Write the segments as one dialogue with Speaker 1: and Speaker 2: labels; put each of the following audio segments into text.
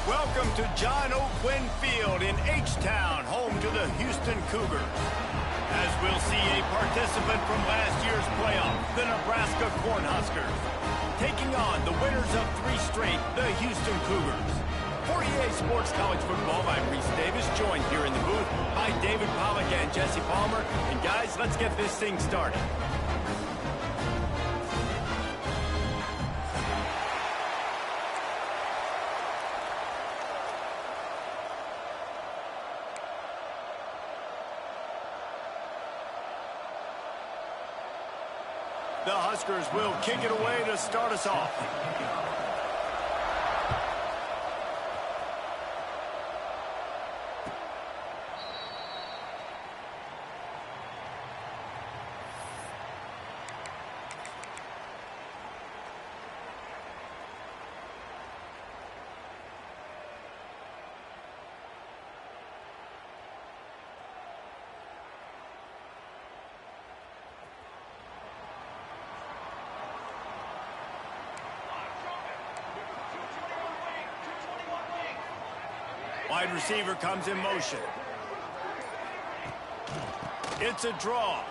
Speaker 1: Welcome to John O. Gwynn Field in H-Town, home to the Houston Cougars. As we'll see a participant from last year's playoff, the Nebraska Cornhuskers, taking on the winners of 3 straight, the Houston Cougars. For EA Sports College Football, I'm Reese Davis, joined here in the booth by David Pollack and Jesse Palmer. And guys, let's get this thing started. The Huskers will kick it away to start us off. Wide receiver comes in motion. It's a draw.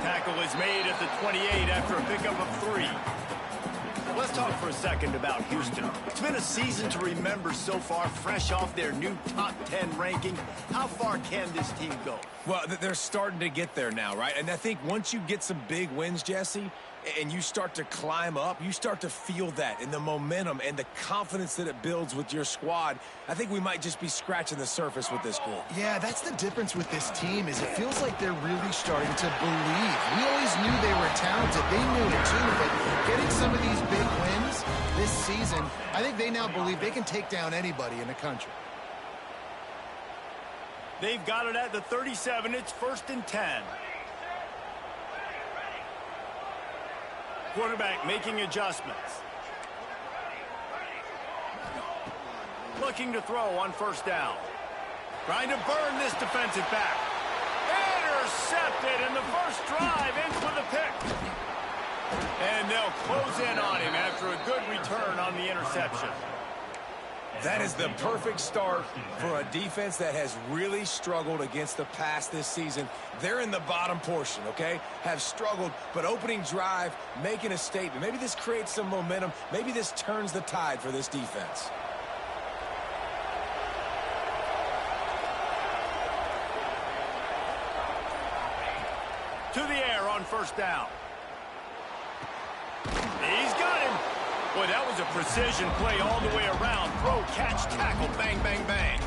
Speaker 1: Tackle is made at the 28 after a pickup of 3. Let's talk for a second about Houston. It's been a season to remember so far, fresh off their new top 10 ranking. How far can this team go?
Speaker 2: Well, they're starting to get there now, right? And I think once you get some big wins, Jesse, and you start to climb up, you start to feel that in the momentum and the confidence that it builds with your squad. I think we might just be scratching the surface with this group.
Speaker 3: Yeah, that's the difference with this team is it feels like they're really starting to believe. We always knew they were talented. They knew it too, but getting some of these big wins this season, I think they now believe they can take down anybody in the country.
Speaker 1: They've got it at the 37. It's 1st and 10. Quarterback making adjustments. Looking to throw on 1st down. Trying to burn this defensive back. Intercepted, and the first drive ends with a pick. And they'll close in on him after a good return on the interception.
Speaker 2: That is the perfect start for a defense that has really struggled against the pass this season. They're in the bottom portion, okay? Have struggled, but opening drive, making a statement. Maybe this creates some momentum. Maybe this turns the tide for this defense.
Speaker 1: To the air on 1st down. He's got him. Boy, that was a precision play all the way around. Throw, catch, tackle, bang, bang, bang.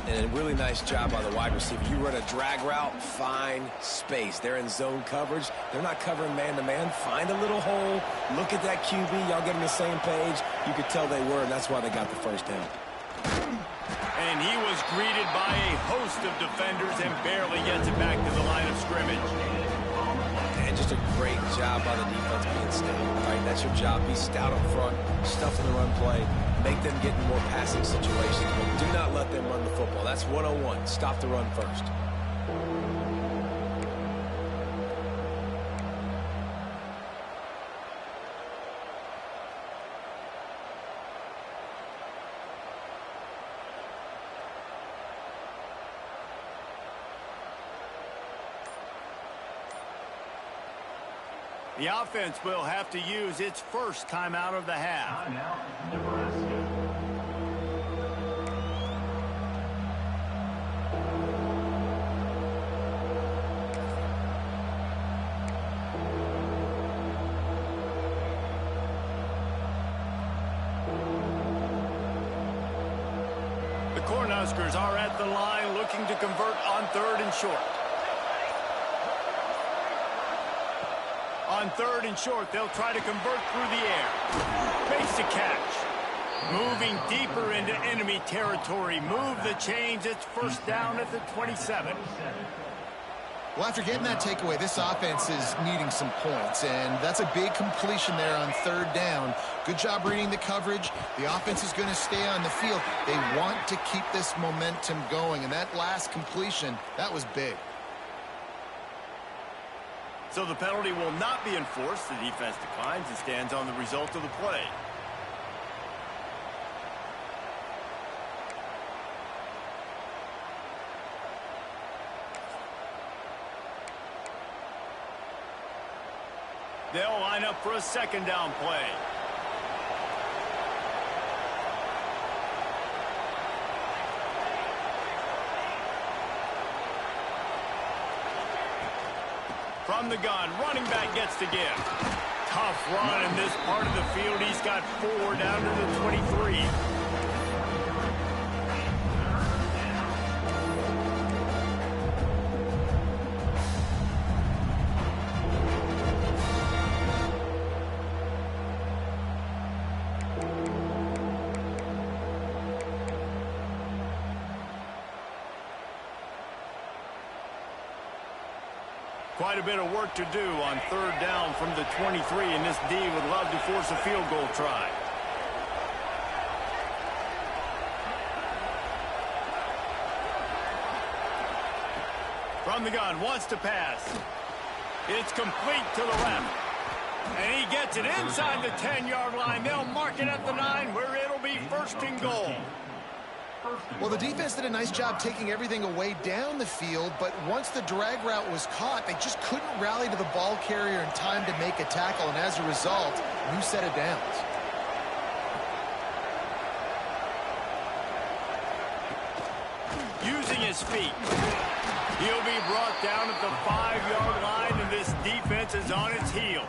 Speaker 2: And a really nice job by the wide receiver. You run a drag route, find space. They're in zone coverage. They're not covering man-to-man. Find a little hole. Look at that QB. Y'all get on the same page. You could tell they were, and that's why they got the 1st down.
Speaker 1: And he was greeted by a host of defenders and barely gets it back to the line of scrimmage.
Speaker 2: And just a great job by the defense being stable, right? That's your job. Be stout up front, stuff in the run play, make them get in more passing situations, but do not let them run the football. That's 101. Stop the run first.
Speaker 1: The offense will have to use its first timeout of the half. The Cornhuskers are at the line looking to convert on 3rd and short. On 3rd and short, they'll try to convert through the air. Makes the catch. Moving deeper into enemy territory. Move the chains. It's 1st down at the 27.
Speaker 3: Well, after getting that takeaway, this offense is needing some points, and that's a big completion there on 3rd down. Good job reading the coverage. The offense is going to stay on the field. They want to keep this momentum going, and that last completion, that was big.
Speaker 1: So the penalty will not be enforced. The defense declines and stands on the result of the play. They'll line up for a second down play. From the gun, running back gets to give. Tough run in this part of the field. He's got 4 down to the 23. Quite a bit of work to do on third down from the 23, and this D would love to force a field goal try. From the gun, wants to pass. It's complete to the left. And he gets it inside the 10-yard line. They'll mark it at the 9, where it'll be first and goal.
Speaker 3: Well, the defense did a nice job taking everything away down the field, but once the drag route was caught, they just couldn't rally to the ball carrier in time to make a tackle, and as a result, new set of downs.
Speaker 1: Using his feet. He'll be brought down at the 5-yard line, and this defense is on its heels.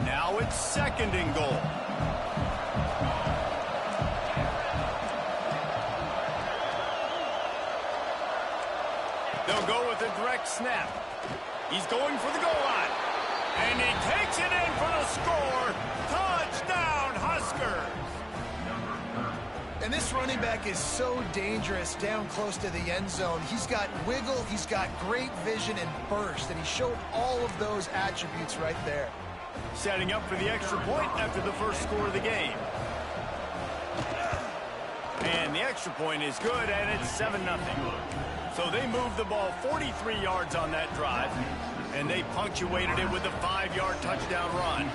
Speaker 1: Now it's second and goal. They'll go with a direct snap. He's going for the goal line. And he takes it in for the score. Touchdown, Huskers.
Speaker 3: And this running back is so dangerous down close to the end zone. He's got wiggle, he's got great vision and burst, and he showed all of those attributes right there.
Speaker 1: Setting up for the extra point after the first score of the game. And the extra point is good, and it's 7-0. So they moved the ball 43 yards on that drive, and they punctuated it with a 5-yard touchdown run.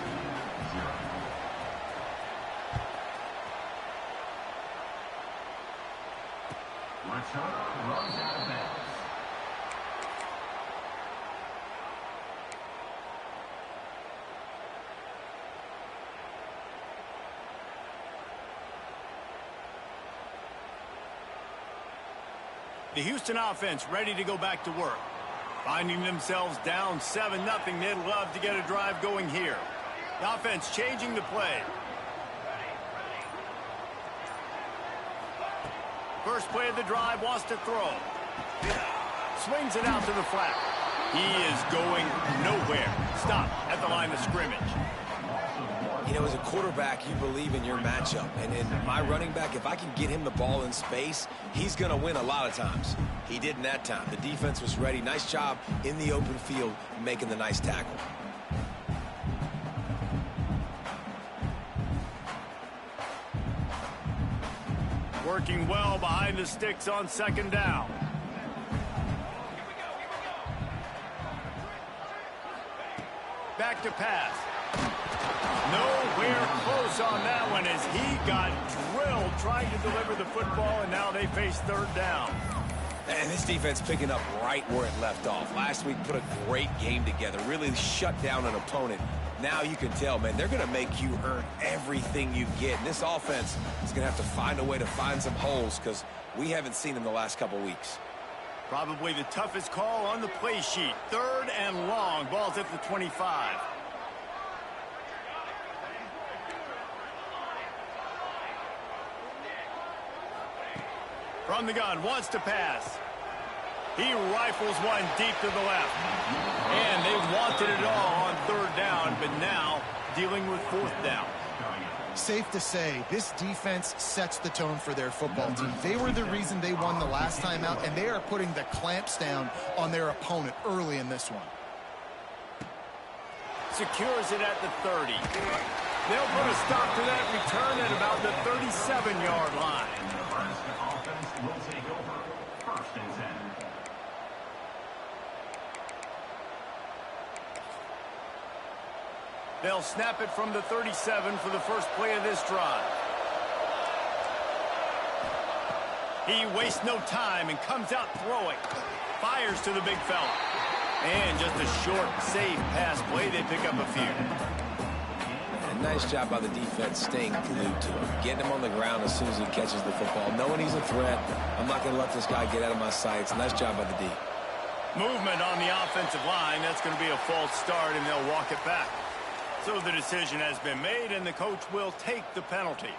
Speaker 1: The Houston offense ready to go back to work. Finding themselves down 7-0, they'd love to get a drive going here. The offense changing the play. First play of the drive, wants to throw. Swings it out to the flat. He is going nowhere. Stop at the line of scrimmage.
Speaker 2: You know, as a quarterback, you believe in your matchup. And in my running back, if I can get him the ball in space, he's going to win a lot of times. He did in that time. The defense was ready. Nice job in the open field making the nice tackle.
Speaker 1: Working well behind the sticks on second down. Back to pass. Nowhere close on that one as he got drilled trying to deliver the football, and now they face third down.
Speaker 2: And this defense picking up right where it left off. Last week put a great game together, really shut down an opponent. Now you can tell, man, they're going to make you earn everything you get. And this offense is going to have to find a way to find some holes because we haven't seen them the last couple weeks.
Speaker 1: Probably the toughest call on the play sheet. Third and long. Ball's at the 25. From the gun, wants to pass. He rifles one deep to the left. And they wanted it all on third down, but now dealing with fourth down.
Speaker 3: Safe to say, this defense sets the tone for their football team. They were the reason they won the last time out, and they are putting the clamps down on their opponent early in this one.
Speaker 1: Secures it at the 30. They'll put a stop to that return at about the 37-yard line.
Speaker 4: Will take over. First and 10.
Speaker 1: They'll snap it from the 37 for the first play of this drive. He wastes no time and comes out throwing. Fires to the big fella. And just a short, safe pass play. They pick up a few.
Speaker 2: And nice job by the defense staying glued to him. Getting him on the ground as soon as he catches the football. Knowing he's a threat, I'm not going to let this guy get out of my sights. Nice job by the D.
Speaker 1: Movement on the offensive line. That's going to be a false start, and they'll walk it back. So the decision has been made, and the coach will take the penalty.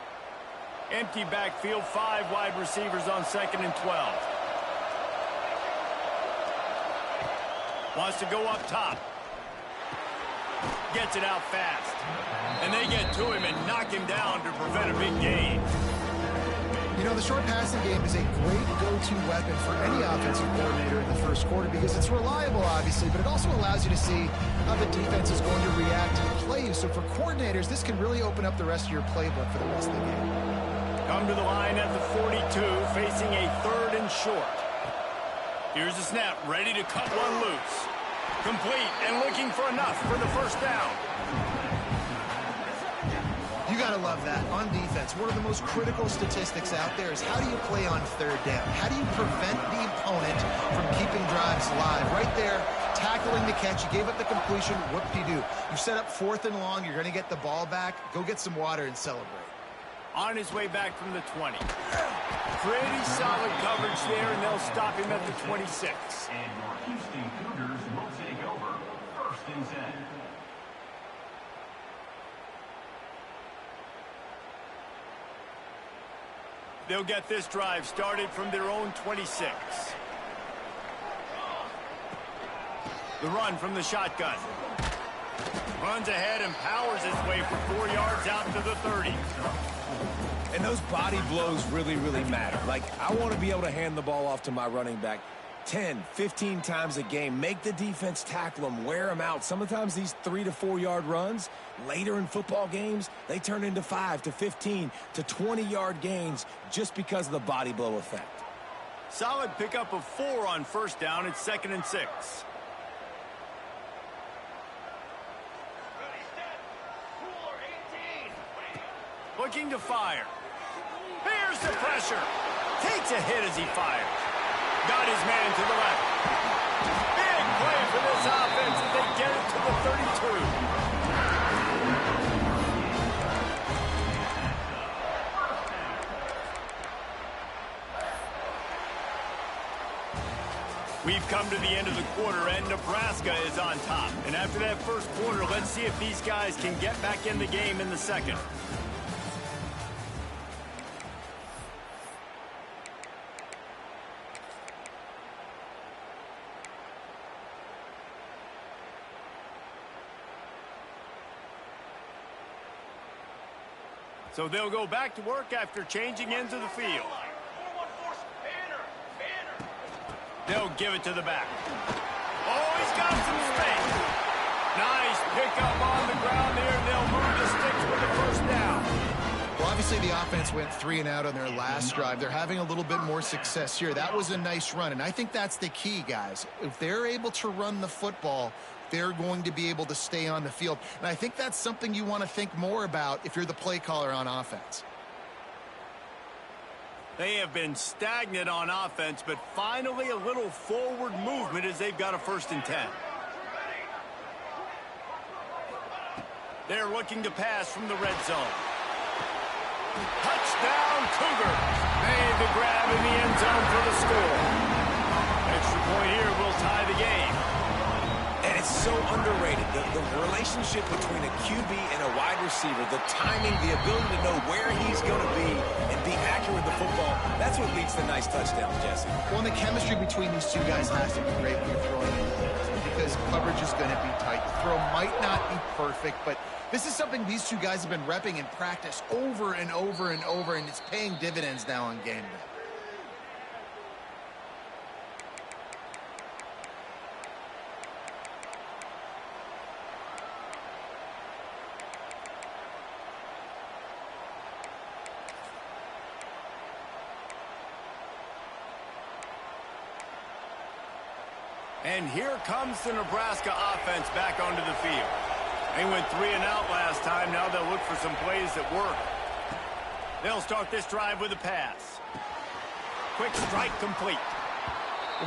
Speaker 1: Empty backfield, 5 wide receivers on 2nd and 12. Wants to go up top. Gets it out fast. And they get to him and knock him down to prevent a big gain.
Speaker 3: You know, the short passing game is a great go-to weapon for any offensive coordinator in the first quarter because it's reliable, obviously, but it also allows you to see how the defense is going to react and play you. So for coordinators, this can really open up the rest of your playbook for the rest of the game.
Speaker 1: Come to the line at the 42, facing a 3rd and short. Here's the snap, ready to cut one loose. Complete and looking for enough for the first down.
Speaker 3: You got to love that. On defense, one of the most critical statistics out there is how do you play on 3rd down? How do you prevent the opponent from keeping drives live? Right there, tackling the catch. You gave up the completion. What do? You set up 4th and long. You're going to get the ball back. Go get some water and celebrate.
Speaker 1: On his way back from the 20. Pretty solid coverage there, and they'll stop him at the 26.
Speaker 4: And your Houston Cougars will take over 1st and 10.
Speaker 1: They'll get this drive started from their own 26. The run from the shotgun. Runs ahead and powers his way for 4 yards out to the 30.
Speaker 2: And those body blows really, really matter. Like, I want to be able to hand the ball off to my running back 10, 15 times a game. Make the defense tackle them, wear them out. Sometimes these 3 to 4 yard runs, later in football games, they turn into 5 to 15 to 20 yard gains just because of the body blow effect.
Speaker 1: Solid pickup of 4 on 1st down. It's 2nd and 6. Looking to fire. Here's the pressure. Takes a hit as he fires. Got his man to the left. Big play for this offense as they get it to the 32. We've come to the end of the quarter, and Nebraska is on top. And after that first quarter, let's see if these guys can get back in the game in the second. So they'll go back to work after changing into the field. They'll give it to the back. Oh, he's got some space. Nice pickup on the ground there, and they'll move the sticks for the first down.
Speaker 3: Well, obviously the offense went 3 and out on their last drive. They're having a little bit more success here. That was a nice run, and I think that's the key, guys. If they're able to run the football, they're going to be able to stay on the field. And I think that's something you want to think more about if you're the play caller on offense.
Speaker 1: They have been stagnant on offense, but finally a little forward movement as they've got a 1st and 10. They're looking to pass from the red zone. Touchdown Cougars. Made the grab in the end zone for the score. Extra point here will tie the game.
Speaker 2: And it's so underrated. The relationship between a QB and a wide receiver, the timing, the ability to know where he's going to be and be accurate with the football, that's what leads to nice touchdowns, Jesse.
Speaker 3: Well, and the chemistry between these two guys has to be great when you're throwing into the field because coverage is going to be tight. The throw might not be perfect, but this is something these two guys have been repping in practice over and over and over, and it's paying dividends now on game day.
Speaker 1: And here comes the Nebraska offense back onto the field. They went 3 and out last time. Now they'll look for some plays that work. They'll start this drive with a pass. Quick strike complete.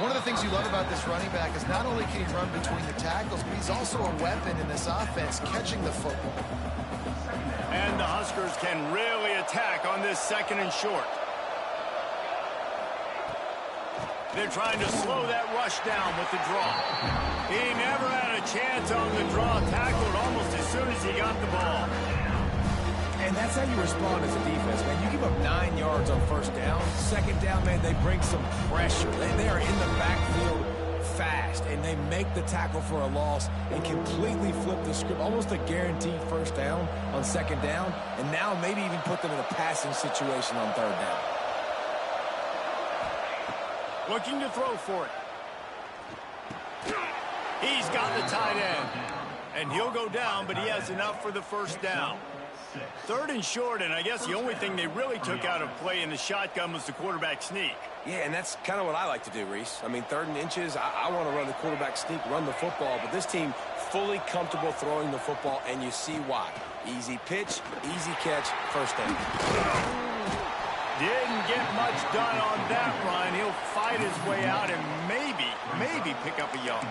Speaker 3: One of the things you love about this running back is not only can he run between the tackles, but he's also a weapon in this offense, catching the football.
Speaker 1: And the Huskers can really attack on this 2nd and short. They're trying to slow that rush down with the draw. He never had a chance on the draw, tackled almost as soon as he got the ball.
Speaker 2: And that's how you respond as a defense, man. You give up 9 yards on 1st down. 2nd down, man, they bring some pressure. They are in the backfield fast, and they make the tackle for a loss and completely flip the script. Almost a guaranteed 1st down on 2nd down, and now maybe even put them in a passing situation on 3rd down.
Speaker 1: Looking to throw for it. He's got the tight end. And he'll go down, but he has enough for the 1st down. 3rd and short, and I guess the only thing they really took out of play in the shotgun was the quarterback sneak.
Speaker 2: Yeah, and that's kind of what I like to do, Reese. I mean, 3rd and inches, I want to run the quarterback sneak, run the football, but this team fully comfortable throwing the football, and you see why. Easy pitch, easy catch, 1st down.
Speaker 1: Didn't get much done on that run. He'll fight his way out and maybe pick up a yard.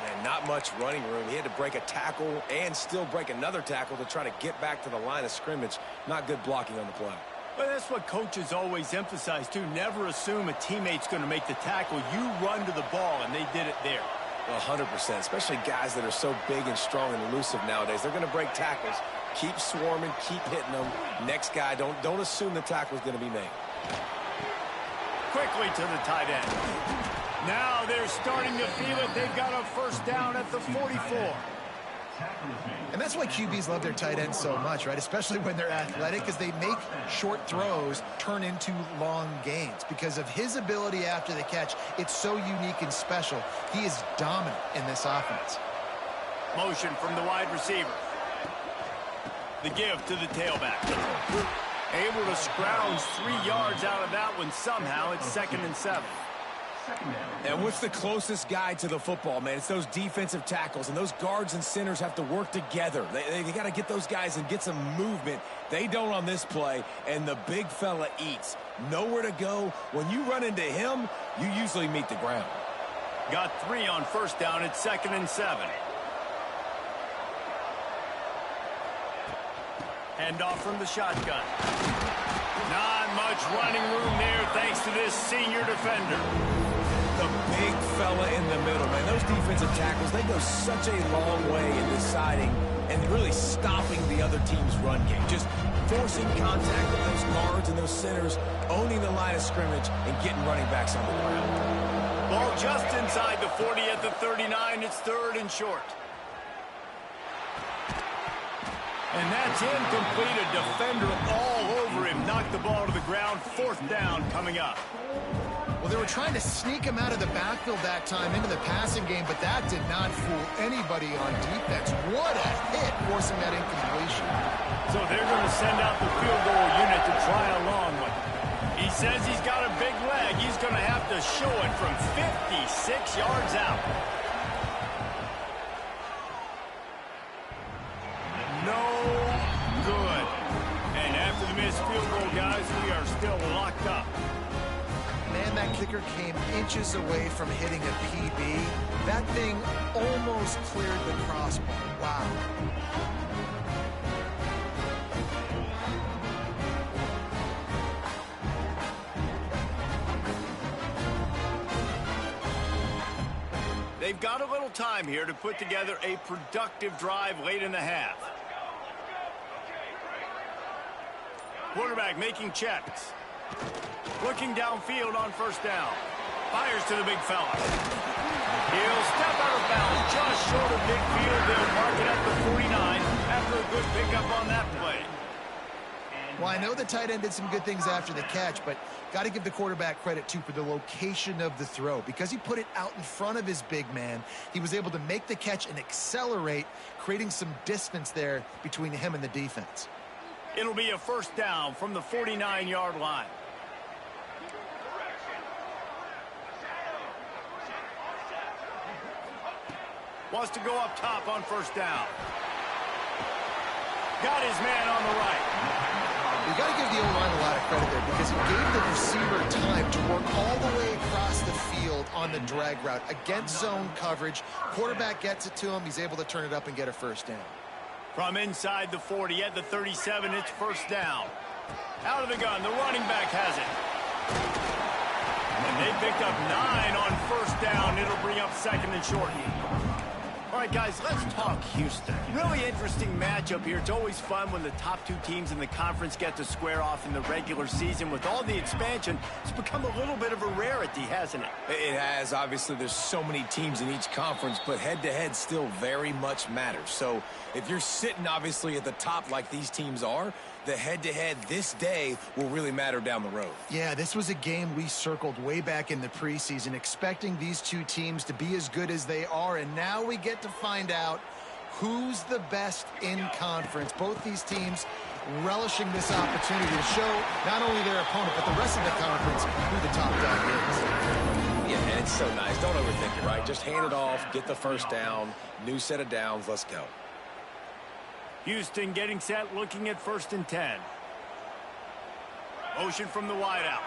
Speaker 2: And not much running room. He had to break a tackle and still break another tackle to try to get back to the line of scrimmage. Not good blocking on the play.
Speaker 1: But that's what coaches always emphasize, too. Never assume a teammate's going to make the tackle. You run to the ball, and they did it there.
Speaker 2: 100%, especially guys that are so big and strong and elusive nowadays. They're going to break tackles. Keep swarming, keep hitting them. Next guy, don't assume the tackle is going to be made.
Speaker 1: Quickly to the tight end. Now they're starting to feel it. They've got a 1st down at the 44.
Speaker 3: And that's why QBs love their tight ends so much, right? Especially when they're athletic, because they make short throws turn into long gains. Because of his ability after the catch, it's so unique and special. He is dominant in this offense.
Speaker 1: Motion from the wide receiver. The give to the tailback. Able to scrounge 3 yards out of that one somehow. It's 2nd and 7.
Speaker 2: And what's the closest guy to the football, man? It's those defensive tackles, and those guards and centers have to work together. They got to get those guys and get some movement. They don't on this play, and the big fella eats. Nowhere to go. When you run into him, you usually meet the ground.
Speaker 1: Got 3 on 1st down. It's 2nd and 7. Handoff from the shotgun. Not much running room there thanks to this senior defender.
Speaker 2: The big fella in the middle, man. Those defensive tackles, they go such a long way in deciding and really stopping the other team's run game. Just forcing contact with those guards and those centers, owning the line of scrimmage, and getting running backs on the ground.
Speaker 1: Ball just inside the 40 at the 39. It's 3rd and short. And that's incomplete. A defender all over him. Knocked the ball to the ground. 4th down coming up.
Speaker 3: Well, they were trying to sneak him out of the backfield that time into the passing game, but that did not fool anybody on defense. What a hit, forcing that incompletion.
Speaker 1: So they're going to send out the field goal unit to try a long one. He says he's got a big leg. He's going to have to show it from 56 yards out. No good. And after the missed field goal, guys, we are still locked up.
Speaker 3: Man, that kicker came inches away from hitting a PB. That thing almost cleared the crossbar. Wow.
Speaker 1: They've got a little time here to put together a productive drive late in the half. Quarterback making checks. Looking downfield on 1st down. Fires to the big fella. He'll step out of bounds just short of midfield. They'll mark it at the 49 after a good pickup on that play.
Speaker 3: Well, I know the tight end did some good things after the catch, but got to give the quarterback credit, too, for the location of the throw. Because he put it out in front of his big man, he was able to make the catch and accelerate, creating some distance there between him and the defense.
Speaker 1: It'll be a 1st down from the 49-yard line. Wants to go up top on first down. Got his man on the right.
Speaker 3: You got to give the O-line a lot of credit there because he gave the receiver time to work all the way across the field on the drag route against zone coverage. Quarterback gets it to him. He's able to turn it up and get a first down.
Speaker 1: From inside the 40 at the 37, it's first down. Out of the gun, the running back has it. And they picked up 9 on first down. It'll bring up second and short. All right, guys, let's talk Houston. Really interesting matchup here. It's always fun when the top 2 teams in the conference get to square off in the regular season. With all the expansion, it's become a little bit of a rarity, hasn't it?
Speaker 2: It has. Obviously, there's so many teams in each conference, but head-to-head still very much matters. So if you're sitting, obviously, at the top like these teams are, the head-to-head this day will really matter down the road.
Speaker 3: Yeah, this was a game we circled way back in the preseason, expecting these 2 teams to be as good as they are, and now we get to find out who's the best in conference. Both these teams relishing this opportunity to show not only their opponent, but the rest of the conference who the top dog is.
Speaker 2: Yeah, and it's so nice. Don't overthink it, right? Just hand it off, get the first down, new set of downs, let's go.
Speaker 1: Houston getting set, looking at first and 10. Motion from the wideout.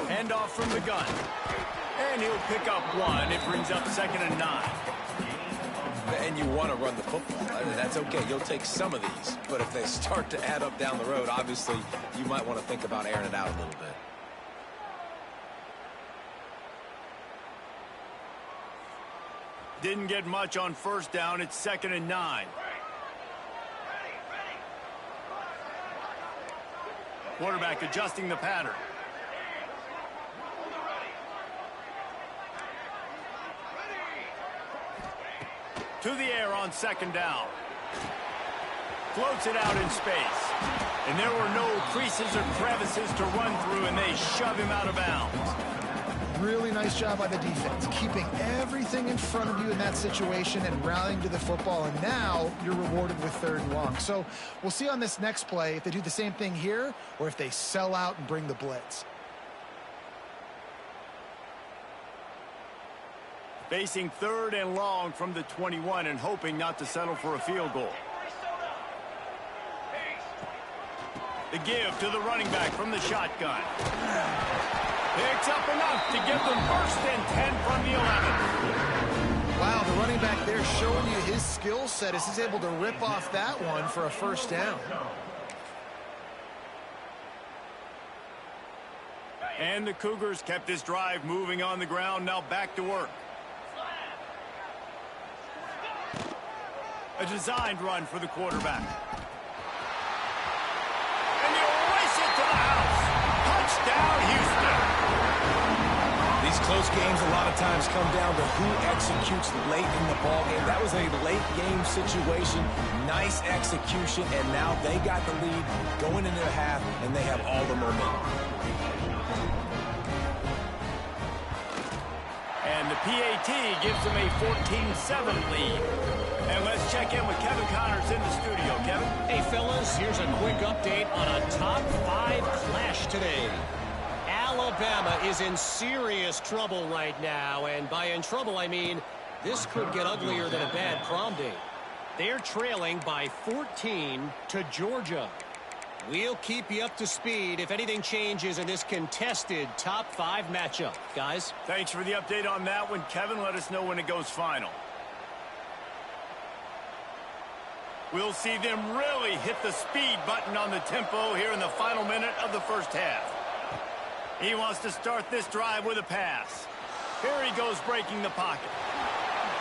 Speaker 1: Handoff from the gun. And he'll pick up 1. It brings up second and 9.
Speaker 2: And you want to run the football. That's okay. You'll take some of these. But if they start to add up down the road, obviously, you might want to think about airing it out a little bit.
Speaker 1: Didn't get much on first down. It's second and 9. Quarterback adjusting the pattern. To the air on second down. Floats it out in space. And there were no creases or crevices to run through, and they shove him out of bounds.
Speaker 3: Really nice job by the defense, keeping everything in front of you in that situation and rallying to the football, and now you're rewarded with 3rd and long. So we'll see on this next play if they do the same thing here or if they sell out and bring the blitz.
Speaker 1: Facing 3rd and long from the 21 and hoping not to settle for a field goal. The give to the running back from the shotgun. Picks up enough to give them first and 10 from the 11.
Speaker 3: Wow, the running back there showing you his skill set as he's able to rip off that one for a first down.
Speaker 1: And the Cougars kept this drive moving on the ground, now back to work. A designed run for the quarterback. And he'll race it to the house. Touchdown, Houston.
Speaker 2: These close games a lot of times come down to who executes late in the ballgame. That was a late game situation. Nice execution, and now they got the lead going into the half, and they have all the momentum.
Speaker 1: And the PAT gives them a 14-7 lead. And let's check in with Kevin Connors in the studio. Kevin?
Speaker 5: Hey, fellas, here's a quick update on a top 5 clash today. Alabama is in serious trouble right now, and by in trouble, I mean this could get uglier than a bad prom date. They're trailing by 14 to Georgia. We'll keep you up to speed if anything changes in this contested top 5 matchup. Guys?
Speaker 1: Thanks for the update on that one, Kevin. Let us know when it goes final. We'll see them really hit the speed button on the tempo here in the final minute of the first half. He wants to start this drive with a pass. Here he goes breaking the pocket.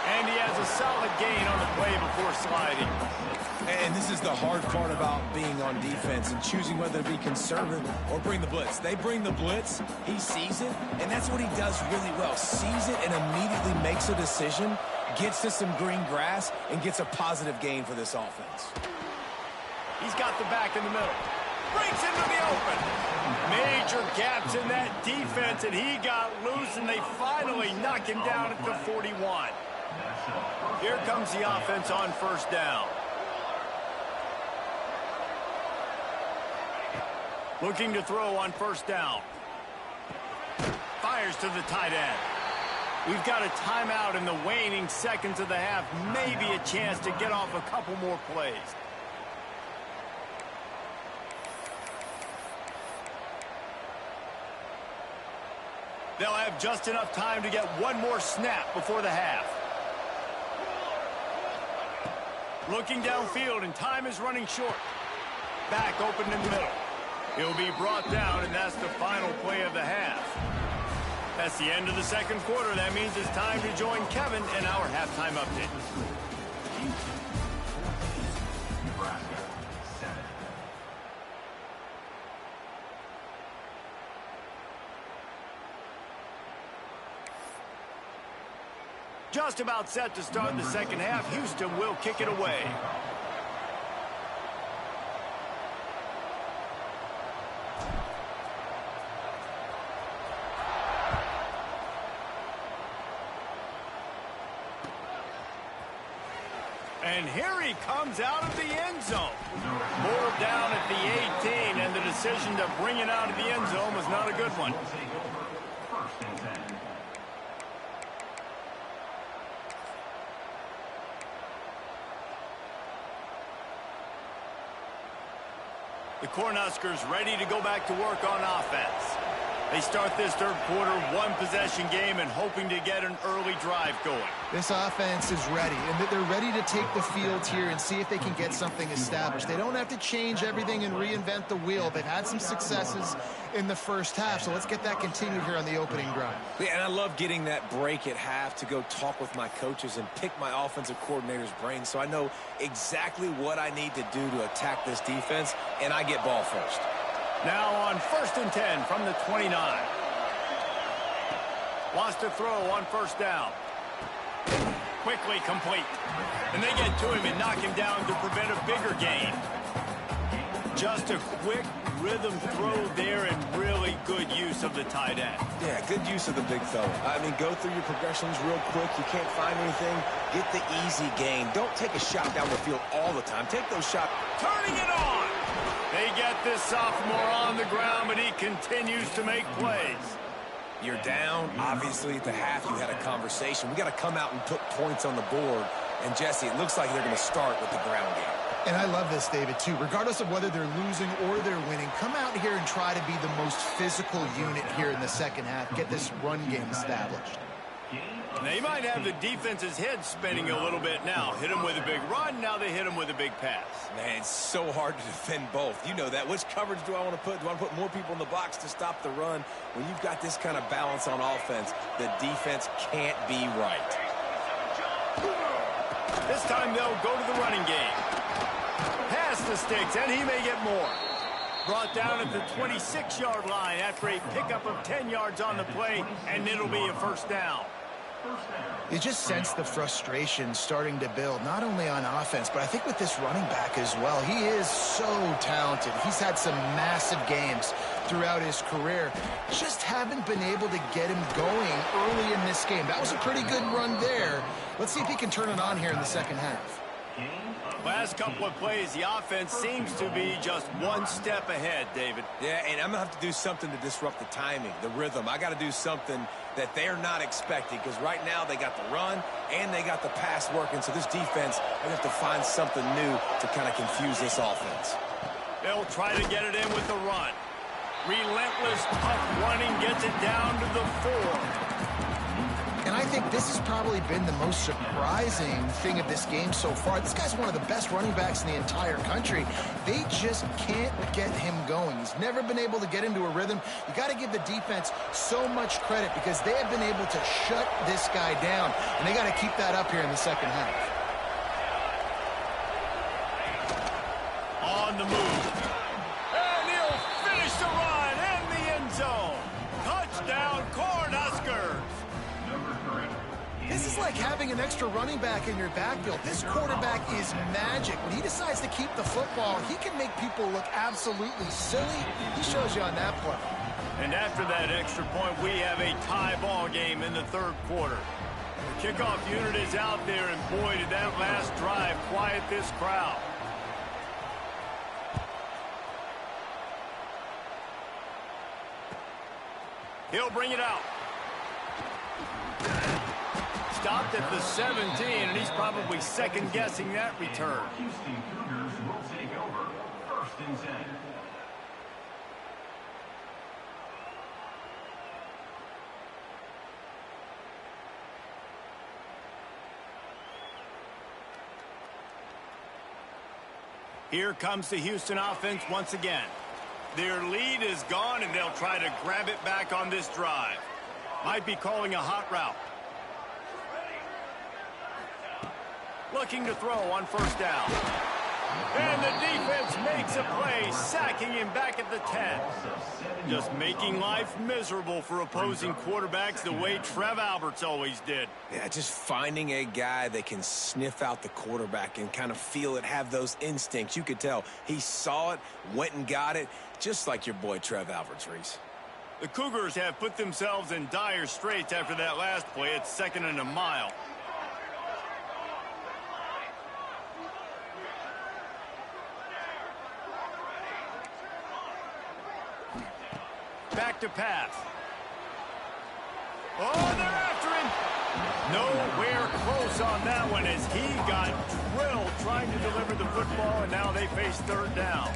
Speaker 1: And he has a solid gain on the play before sliding.
Speaker 2: And this is the hard part about being on defense and choosing whether to be conservative or bring the blitz. They bring the blitz, he sees it, and that's what he does really well. Sees it and immediately makes a decision, gets to some green grass, and gets a positive gain for this offense.
Speaker 1: He's got the back in the middle. Breaks into the open. Major gaps in that defense, and he got loose, and they finally knock him down at the 41. Here comes the offense on first down. Looking to throw on first down. Fires to the tight end. We've got a timeout in the waning seconds of the half. Maybe a chance to get off a couple more plays. They'll have just enough time to get one more snap before the half. Looking downfield, and time is running short. Back open in the middle. He'll be brought down, and that's the final play of the half. That's the end of the second quarter. That means it's time to join Kevin in our halftime update.
Speaker 4: Nebraska, 7.
Speaker 1: Just about set to start the second half. Houston will kick it away. And here he comes out of the end zone. Pulled down at the 18, and the decision to bring it out of the end zone was not a good one.
Speaker 4: First and 10.
Speaker 1: The Cornhuskers ready to go back to work on offense. They start this third quarter one-possession game and hoping to get an early drive going.
Speaker 3: This offense is ready, and they're ready to take the field here and see if they can get something established. They don't have to change everything and reinvent the wheel. They've had some successes in the first half, so let's get that continued here on the opening drive.
Speaker 2: Yeah, and I love getting that break at half to go talk with my coaches and pick my offensive coordinator's brain so I know exactly what I need to do to attack this defense, and I get ball first.
Speaker 1: Now on first and 10 from the 29. Wants to throw on first down. Quickly complete. And they get to him and knock him down to prevent a bigger gain. Just a quick rhythm throw there and really good use of the tight end.
Speaker 2: Yeah, good use of the big fella. I mean, go through your progressions real quick. You can't find anything. Get the easy gain. Don't take a shot down the field all the time. Take those shots.
Speaker 1: Turning it on. They get this sophomore on the ground, but he continues to make plays.
Speaker 2: You're down. Obviously, at the half, you had a conversation. We got to come out and put points on the board. And, Jesse, it looks like they're going to start with the ground game.
Speaker 3: And I love this, David, too. Regardless of whether they're losing or they're winning, come out here and try to be the most physical unit here in the second half. Get this run game established.
Speaker 1: They might have the defense's head spinning a little bit now. Hit him with a big run, now they hit him with a big pass.
Speaker 2: Man, it's so hard to defend both. You know that. Which coverage do I want to put? Do I want to put more people in the box to stop the run? When you've got this kind of balance on offense, the defense can't be right.
Speaker 1: This time they'll go to the running game. Pass the sticks, and he may get more. Brought down at the 26-yard line after a pickup of 10 yards on the play, and it'll be a first down.
Speaker 3: You just sense the frustration starting to build, not only on offense, but I think with this running back as well. He is so talented. He's had some massive games throughout his career. Just haven't been able to get him going early in this game. That was a pretty good run there. Let's see if he can turn it on here in the second half.
Speaker 1: Last couple of plays, the offense seems to be just one step ahead, David.
Speaker 2: Yeah, and I'm going to have to do something to disrupt the timing, the rhythm. I got to do something that they're not expecting because right now they got the run and they got the pass working. So this defense, they have to find something new to kind of confuse this offense.
Speaker 1: They'll try to get it in with the run. Relentless, tough running gets it down to the 4.
Speaker 3: And I think this has probably been the most surprising thing of this game so far. This guy's one of the best running backs in the entire country. They just can't get him going. He's never been able to get into a rhythm. You got to give the defense so much credit because they have been able to shut this guy down. And they got to keep that up here in the second half.
Speaker 1: On the move. And he'll finish the run in the end zone. Touchdown, Cornhuskers.
Speaker 3: This is like having an extra running back in your backfield. This quarterback is magic. When he decides to keep the football, he can make people look absolutely silly. He shows you on that play.
Speaker 1: And after that extra point, we have a tie ball game in the third quarter. The kickoff unit is out there, and boy, did that last drive quiet this crowd. He'll bring it out. Stopped at the 17, and he's probably second-guessing that return.
Speaker 4: Houston Cougars will take over. First and 10.
Speaker 1: Here comes the Houston offense once again. Their lead is gone, and they'll try to grab it back on this drive. Might be calling a hot route. Looking to throw on first down. And the defense makes a play, sacking him back at the 10. Just making life miserable for opposing quarterbacks the way Trev Alberts always did.
Speaker 2: Yeah, just finding a guy that can sniff out the quarterback and kind of feel it, have those instincts. You could tell he saw it, went and got it, just like your boy Trev Alberts, Reese.
Speaker 1: The Cougars have put themselves in dire straits after that last play. It's 2nd and a mile. Back to pass. Oh, they're after him. Nowhere close on that one as he got drilled trying to deliver the football, and now they face 3rd down.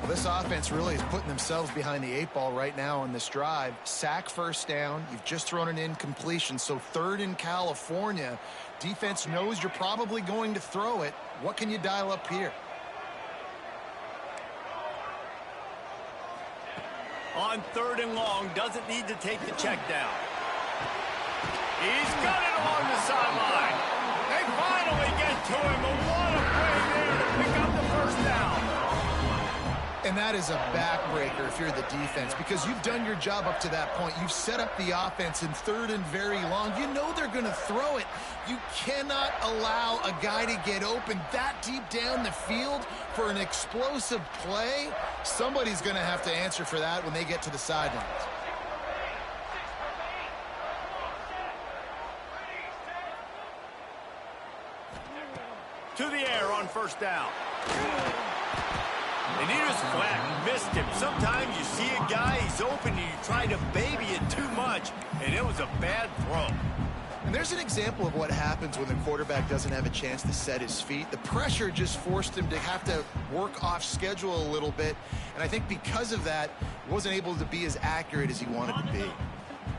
Speaker 3: Well, this offense really is putting themselves behind the 8 ball right now on this drive. Sack first down. You've just thrown an incompletion, so 3rd in California. Defense knows you're probably going to throw it. What can you dial up here?
Speaker 1: On 3rd and long, doesn't need to take the check down. He's got it along the sideline. They finally get to him, but what a play there to pick up the first down.
Speaker 3: And that is a backbreaker if you're the defense, because you've done your job up to that point. You've set up the offense in 3rd and very long. You know they're going to throw it. You cannot allow a guy to get open that deep down the field for an explosive play. Somebody's going to have to answer for that when they get to the sidelines.
Speaker 1: To the air on first down. And he just flat missed him. Sometimes you see a guy, he's open, and you try to baby it too much, and it was a bad throw.
Speaker 3: And there's an example of what happens when the quarterback doesn't have a chance to set his feet. The pressure just forced him to have to work off schedule a little bit, and I think because of that, wasn't able to be as accurate as he wanted to be.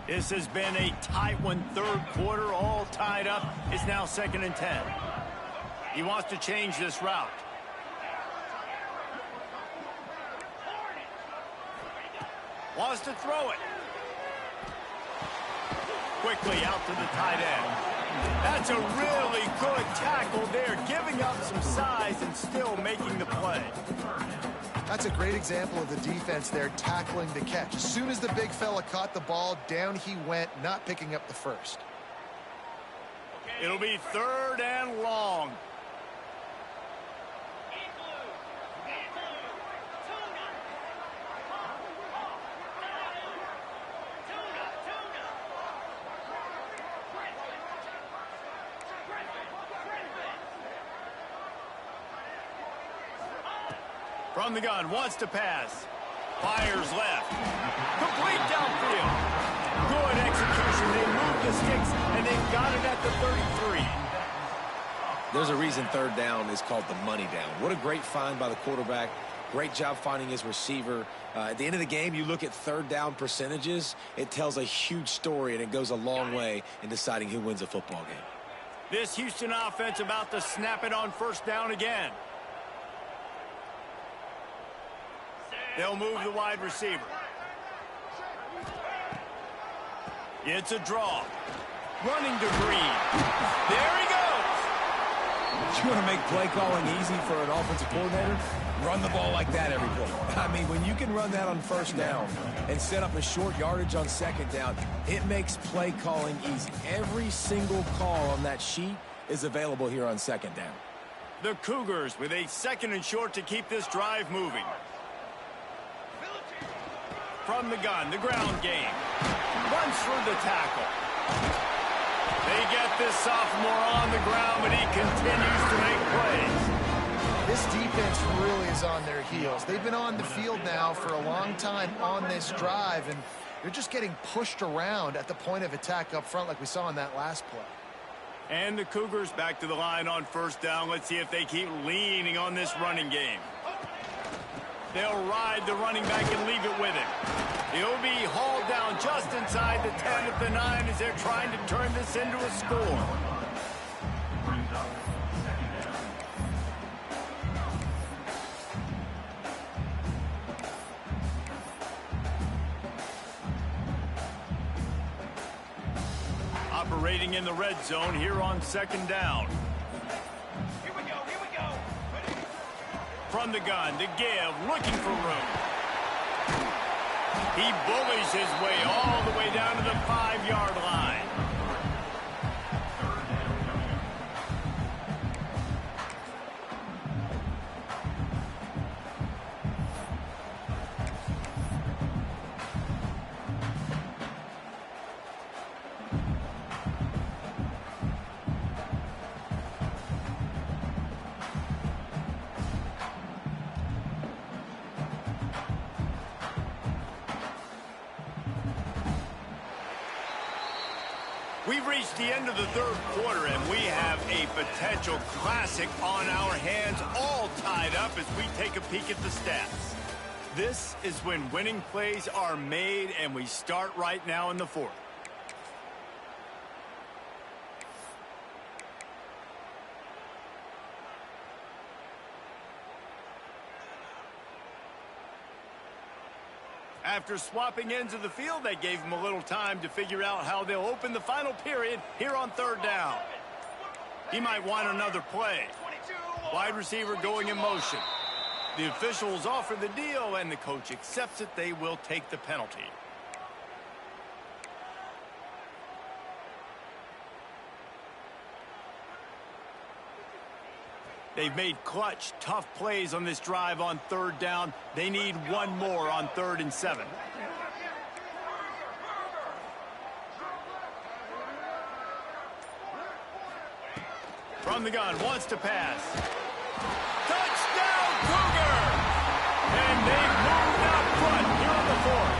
Speaker 1: This has been a tight one, 3rd quarter, all tied up. It's now 2nd and 10. He wants to change this route. Wants to throw it. Quickly out to the tight end. That's a really good tackle there, giving up some size and still making the play.
Speaker 3: That's a great example of the defense there tackling the catch. As soon as the big fella caught the ball, down he went, not picking up the first.
Speaker 1: It'll be 3rd and long. From the gun, wants to pass. Fires left. Complete downfield. Good execution. They moved the sticks, and they've got it at the 33.
Speaker 2: There's a reason 3rd down is called the money down. What a great find by the quarterback. Great job finding his receiver. At the end of the game, you look at 3rd down percentages. It tells a huge story, and it goes a long way in deciding who wins a football game.
Speaker 1: This Houston offense about to snap it on first down again. They'll move the wide receiver. It's a draw. Running to Green. There he goes.
Speaker 2: You want to make play calling easy for an offensive coordinator? Run the ball like that every play. I mean, when you can run that on first down and set up a short yardage on 2nd down, it makes play calling easy. Every single call on that sheet is available here on 2nd down.
Speaker 1: The Cougars with a 2nd and short to keep this drive moving. From the gun, the ground game. Runs through the tackle. They get this sophomore on the ground, but he continues to make plays.
Speaker 3: This defense really is on their heels. They've been on the field now for a long time on this drive, and they're just getting pushed around at the point of attack up front like we saw in that last play.
Speaker 1: And the Cougars back to the line on first down. Let's see if they keep leaning on this running game. They'll ride the running back and leave it with him. He'll be hauled down just inside the 10 at the 9 as they're trying to turn this into a score. Operating in the red zone here on second down.
Speaker 4: Here we go. Ready?
Speaker 1: From the gun to give, looking for room. He bullies his way all the way down to the 5-yard line. We've reached the end of the third quarter, and we have a potential classic on our hands, all tied up as we take a peek at the stats. This is when winning plays are made, and we start right now in the fourth. After swapping ends of the field, they gave him a little time to figure out how they'll open the final period here on third down. He might want another play. Wide receiver going in motion. The officials offer the deal, and the coach accepts it. They will take the penalty. They've made clutch, tough plays on this drive on third down. They need one more on 3rd and 7. From the gun, wants to pass. Touchdown, Cougar! And they've moved out front here on the 4th.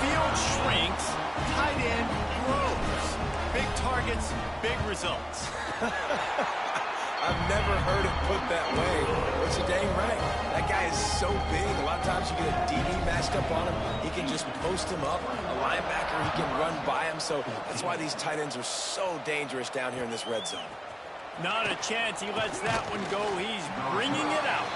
Speaker 1: Field shrinks, tight end grows. Big targets, big results.
Speaker 2: I've never heard it put that way, but you're dang right. That guy is so big. A lot of times you get a DB matched up on him. He can just post him up. A linebacker, he can run by him. So that's why these tight ends are so dangerous down here in this red zone.
Speaker 1: Not a chance he lets that one go. He's bringing it out.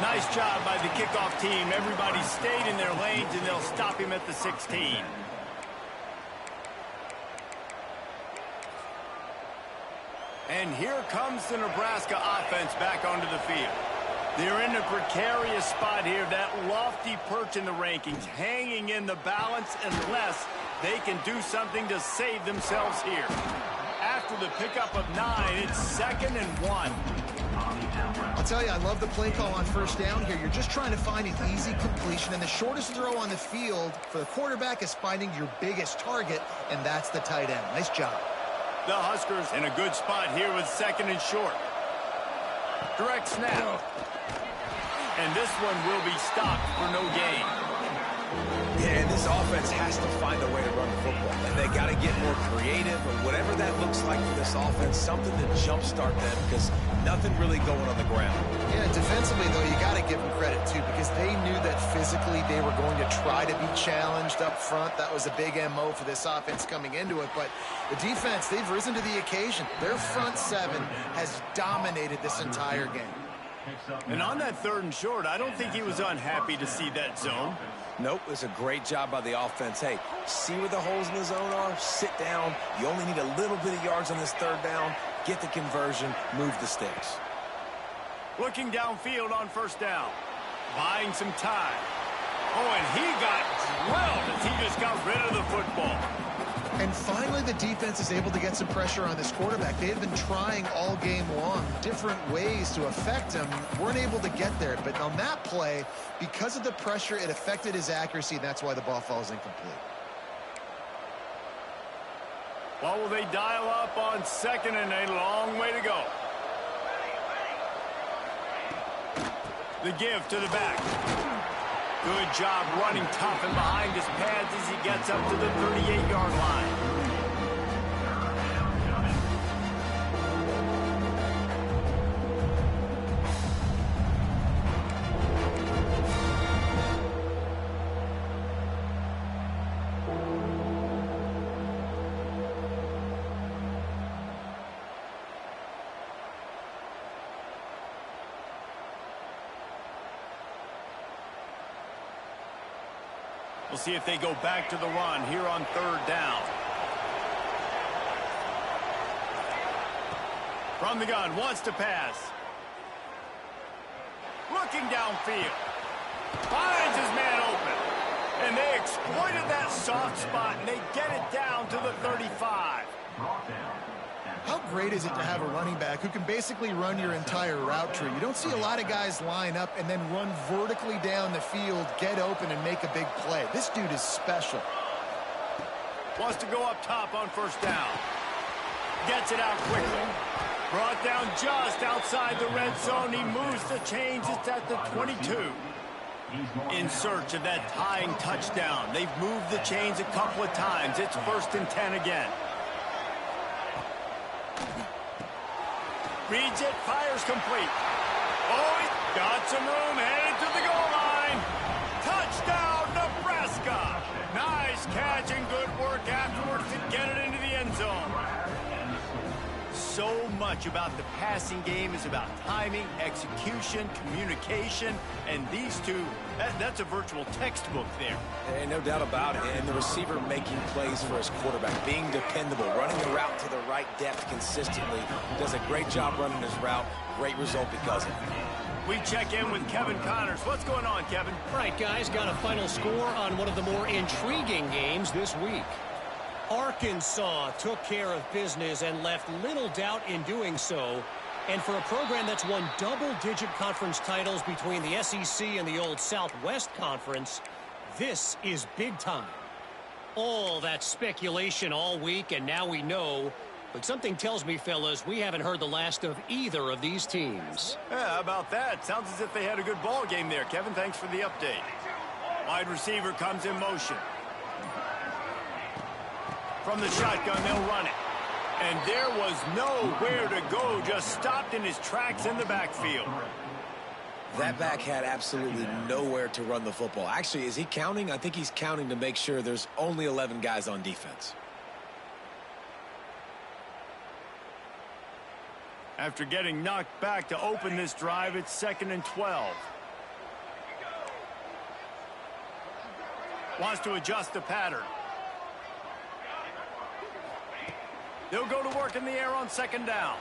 Speaker 1: Nice job by the kickoff team. Everybody stayed in their lanes, and they'll stop him at the 16. And here comes the Nebraska offense back onto the field. They're in a precarious spot here, that lofty perch in the rankings, hanging in the balance unless they can do something to save themselves here. After the pickup of 9, it's 2nd and 1.
Speaker 3: I'll tell you, I love the play call on first down here. You're just trying to find an easy completion, and the shortest throw on the field for the quarterback is finding your biggest target, and that's the tight end. Nice job.
Speaker 1: The Huskers in a good spot here with 2nd and short. Direct snap. And this one will be stopped for no gain.
Speaker 2: Yeah, and this offense has to find a way to run the football. And they got to get more creative, or whatever that looks like for this offense, something to jumpstart them, because nothing really going on the ground.
Speaker 3: Yeah, defensively, though, you got to give them credit, too, because they knew that physically they were going to try to be challenged up front. That was a big MO for this offense coming into it. But the defense, they've risen to the occasion. Their front 7 has dominated this entire game.
Speaker 1: And on that 3rd and short, I don't think he was unhappy to see that zone.
Speaker 2: Nope, it's a great job by the offense. Hey, see where the holes in the zone are? Sit down. You only need a little bit of yards on this 3rd down. Get the conversion. Move the sticks.
Speaker 1: Looking downfield on first down. Buying some time. Oh, and he got drilled as he just got rid of the football.
Speaker 3: And finally, the defense is able to get some pressure on this quarterback. They have been trying all game long different ways to affect him. Weren't able to get there. But on that play, because of the pressure, it affected his accuracy, and that's why the ball falls incomplete.
Speaker 1: Well, will they dial up on second and a long way to go? The give to the back. Good job running tough and behind his pads as he gets up to the 38-yard line. We'll see if they go back to the run here on third down. From the gun, wants to pass. Looking downfield. Finds his man open. And they exploited that soft spot, and they get it down to the 35.
Speaker 3: How great is it to have a running back who can basically run your entire route tree? You don't see a lot of guys line up and then run vertically down the field, get open, and make a big play. This dude is special.
Speaker 1: Wants to go up top on first down. Gets it out quickly. Brought down just outside the red zone. He moves the chains. It's at the 22. In search of that tying touchdown. They've moved the chains a couple of times. It's 1st and 10 again. Reads it, fires complete. Oh, he's got some room, headed to the goal line. Touchdown, Nebraska. Nice catch and good work afterwards to get it into the end zone. So much about the passing game is about timing, execution, communication, and these two, that's a virtual textbook there.
Speaker 2: Hey, no doubt about it. And the receiver making plays for his quarterback, being dependable, running the route to the right depth consistently. Does a great job running his route. Great result because of it.
Speaker 1: We check in with Kevin Connors. What's going on, Kevin?
Speaker 5: All right, guys, got a final score on one of the more intriguing games this week. Arkansas took care of business and left little doubt in doing so. And for a program that's won double-digit conference titles between the SEC and the old Southwest Conference, this is big time. All that speculation all week, and now we know. But something tells me, fellas, we haven't heard the last of either of these teams.
Speaker 1: Yeah, how about that? Sounds as if they had a good ball game there. Kevin, thanks for the update. Wide receiver comes in motion. From the shotgun, they'll run it. And there was nowhere to go, just stopped in his tracks in the backfield.
Speaker 2: That back had absolutely nowhere to run the football. Actually, is he counting? I think he's counting to make sure there's only 11 guys on defense.
Speaker 1: After getting knocked back to open this drive, it's 2nd and 12. Wants to adjust the pattern. They'll go to work in the air on 2nd down.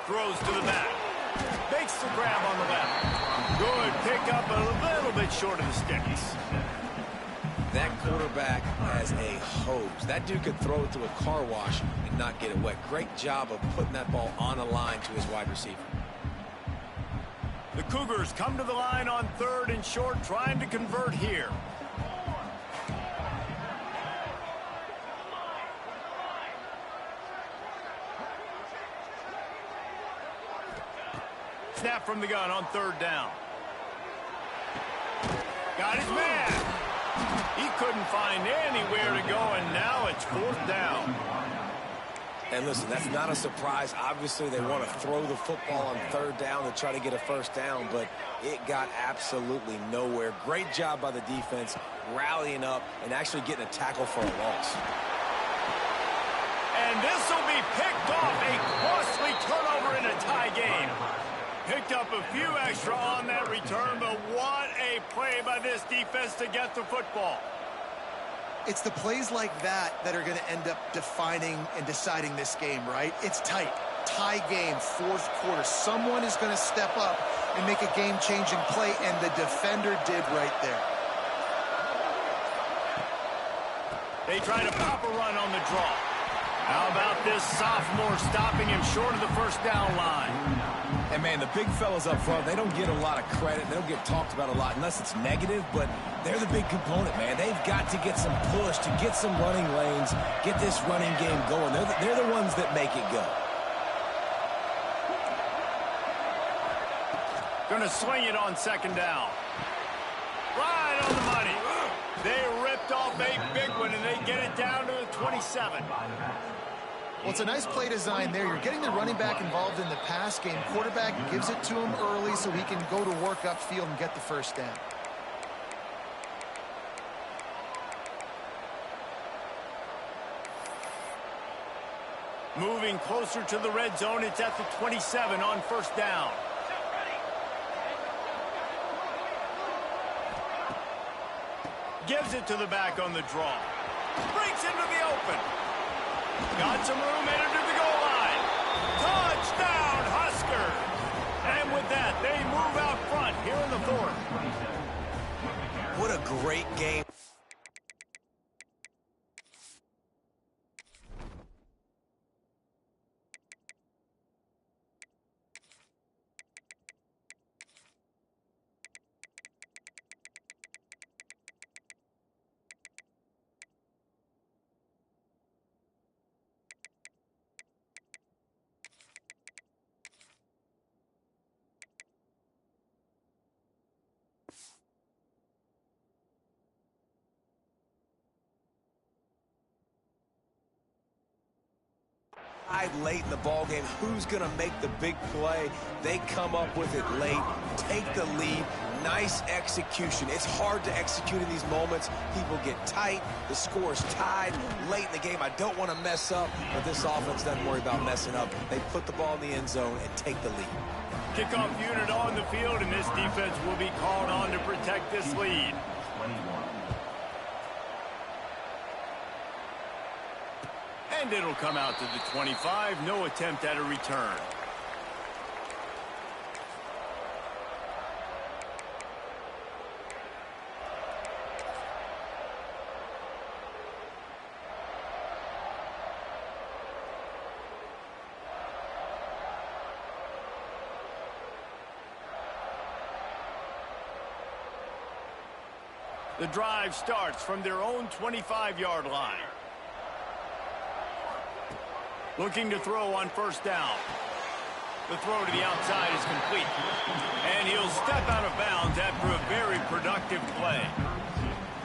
Speaker 1: Throws to the back. Makes the grab on the left. Good pickup, a little bit short of the sticks.
Speaker 2: That quarterback has a hose. That dude could throw it to a car wash and not get it wet. Great job of putting that ball on a line to his wide receiver.
Speaker 1: The Cougars come to the line on 3rd and short, trying to convert here. Snap from the gun on 3rd down. Got his man. He couldn't find anywhere to go, and now it's 4th down.
Speaker 2: And listen, that's not a surprise. Obviously, they want to throw the football on 3rd down to try to get a 1st down, but it got absolutely nowhere. Great job by the defense, rallying up and actually getting a tackle for a loss.
Speaker 1: And this will be picked off, a costly turnover in a tie game. Picked up a few extra on that return, but what a play by this defense to get the football.
Speaker 3: It's the plays like that that are going to end up defining and deciding this game, right? It's tight. Tie game, 4th quarter. Someone is going to step up and make a game-changing play, and the defender did right there.
Speaker 1: They try to pop a run on the draw. How about this sophomore stopping him short of the first down line?
Speaker 2: And, man, the big fellas up front, they don't get a lot of credit. They don't get talked about a lot unless it's negative, but they're the big component, man. They've got to get some push, to get some running lanes, get this running game going. They're the ones that make it go.
Speaker 1: Going to swing it on second down. Right on the money. They ripped off a big one, and they get it down to the 27.
Speaker 3: Well, it's a nice play design there. You're getting the running back involved in the pass game. Quarterback gives it to him early so he can go to work upfield and get the first down.
Speaker 1: Moving closer to the red zone, it's at the 27 on first down. Gives it to the back on the draw. Breaks into the open. Got some room, entered to the goal line. Touchdown, Husker! And with that, they move out front here in the fourth.
Speaker 2: What a great game. Late in the ball game, who's going to make the big play? They come up with it late, take the lead. Nice execution. It's hard to execute in these moments. People get tight. The score is tied late in the game. I don't want to mess up, but this offense doesn't worry about messing up. They put the ball in the end zone and take the lead.
Speaker 1: Kickoff unit on the field, and this defense will be called on to protect this lead. And it'll come out to the 25. No attempt at a return. The drive starts from their own 25-yard line. Looking to throw on first down. The throw to the outside is complete. And he'll step out of bounds after a very productive play.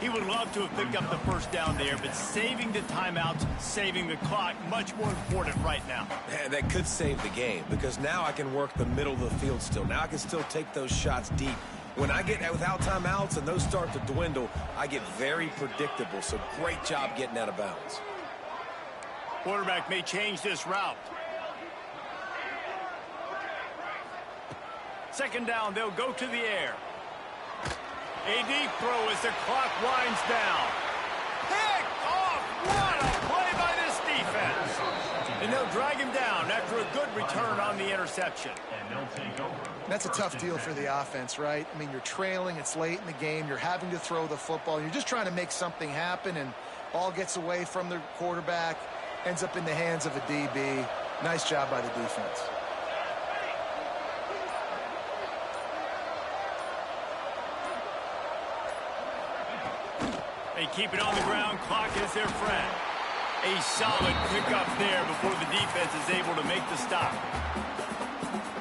Speaker 1: He would love to have picked up the first down there, but saving the timeouts, saving the clock, much more important right now.
Speaker 2: And that could save the game, because now I can work the middle of the field still. Now I can still take those shots deep. When I get without timeouts and those start to dwindle, I get very predictable. So great job getting out of bounds.
Speaker 1: Quarterback may change this route. Second down, they'll go to the air. A deep throw as the clock winds down. Pick off! What a play by this defense! And they'll drag him down after a good return on the interception.
Speaker 4: And they'll take over.
Speaker 3: That's a tough deal for the offense, right? I mean, you're trailing, it's late in the game, you're having to throw the football, you're just trying to make something happen, and ball gets away from the quarterback, ends up in the hands of a DB. Nice job by the defense.
Speaker 1: They keep it on the ground. Clock is their friend. A solid pickup there before the defense is able to make the stop.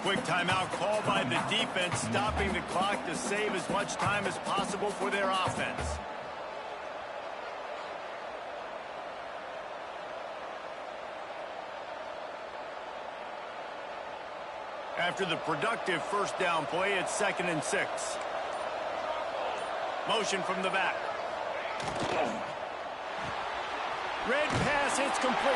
Speaker 1: Quick timeout called by the defense, stopping the clock to save as much time as possible for their offense. After the productive first down play, it's 2nd and 6. Motion from the back. Red pass, it's complete.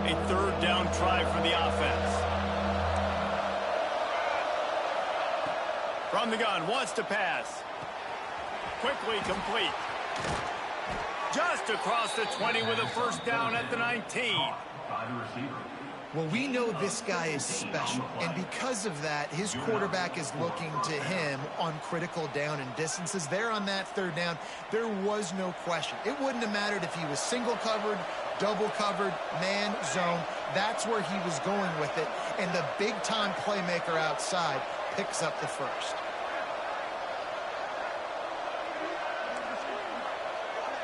Speaker 1: A third down try for the offense. From the gun, wants to pass. Quickly complete. Just across the 20 with a first down at the 19.
Speaker 4: By the receiver.
Speaker 3: Well, we know this guy is special, and because of that, his quarterback is looking to him on critical down and distances. There on that third down, there was no question. It wouldn't have mattered if he was single covered, double covered, man, zone. That's where he was going with it, and the big-time playmaker outside picks up the first.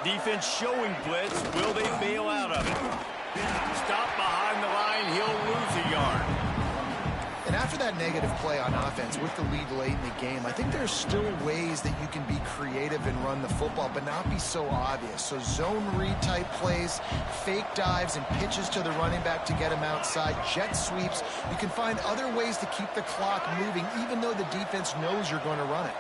Speaker 1: Defense showing blitz. Will they bail out of it? Stop behind the line. He'll lose a yard.
Speaker 3: And after that negative play on offense with the lead late in the game, I think there's still ways that you can be creative and run the football, but not be so obvious. So zone read type plays, fake dives, and pitches to the running back to get him outside, jet sweeps. You can find other ways to keep the clock moving, even though the defense knows you're going to run it.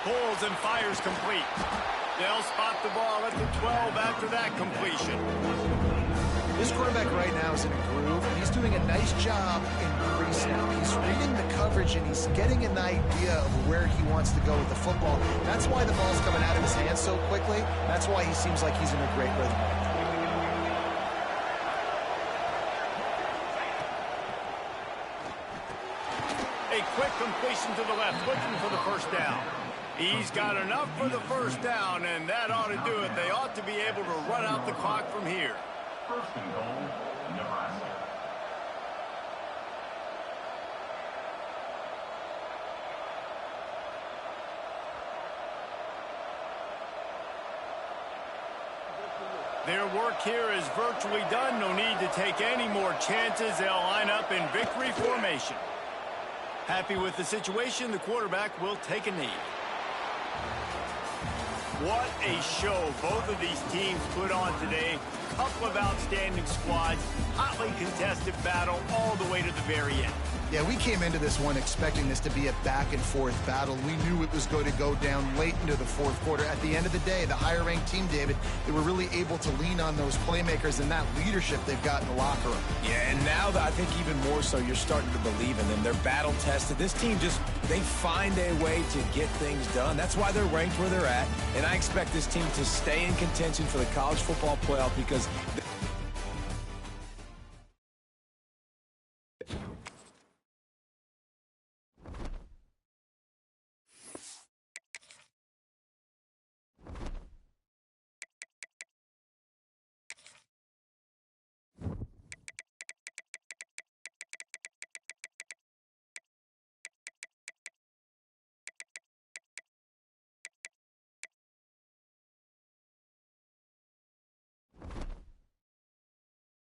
Speaker 1: Pulls and fires complete. They'll spot the ball at the 12 after that completion.
Speaker 3: This quarterback right now is in a groove, and he's doing a nice job in pre-snap. He's reading the coverage, and he's getting an idea of where he wants to go with the football. That's why the ball's coming out of his hands so quickly. That's why he seems like he's in a great rhythm.
Speaker 1: A quick completion to the left, looking for the first down. He's got enough for the first down, and that ought to do it. They ought to be able to run out the clock from here.
Speaker 4: First and goal, Nebraska.
Speaker 1: Their work here is virtually done. No need to take any more chances. They'll line up in victory formation. Happy with the situation, the quarterback will take a knee. What a show both of these teams put on today. Couple of outstanding squads, hotly contested battle all the way to the very end.
Speaker 3: Yeah, we came into this one expecting this to be a back-and-forth battle. We knew it was going to go down late into the fourth quarter. At the end of the day, the higher-ranked team, David, they were really able to lean on those playmakers and that leadership they've got in the locker room.
Speaker 2: Yeah, and now I think even more so, you're starting to believe in them. They're battle-tested. This team they find a way to get things done. That's why they're ranked where they're at, and I expect this team to stay in contention for the college football playoff because